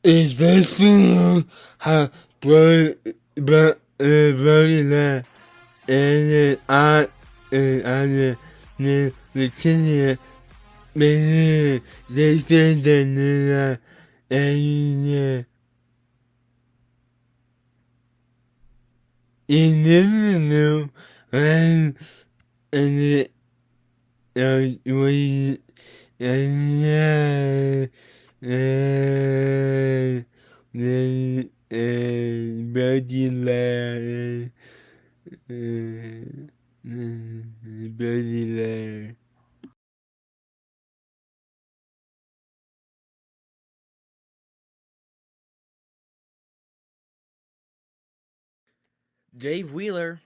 especially how brother and I the kid they said that and in the and we and Birdie Land, Birdie Land. Dave Wheeler.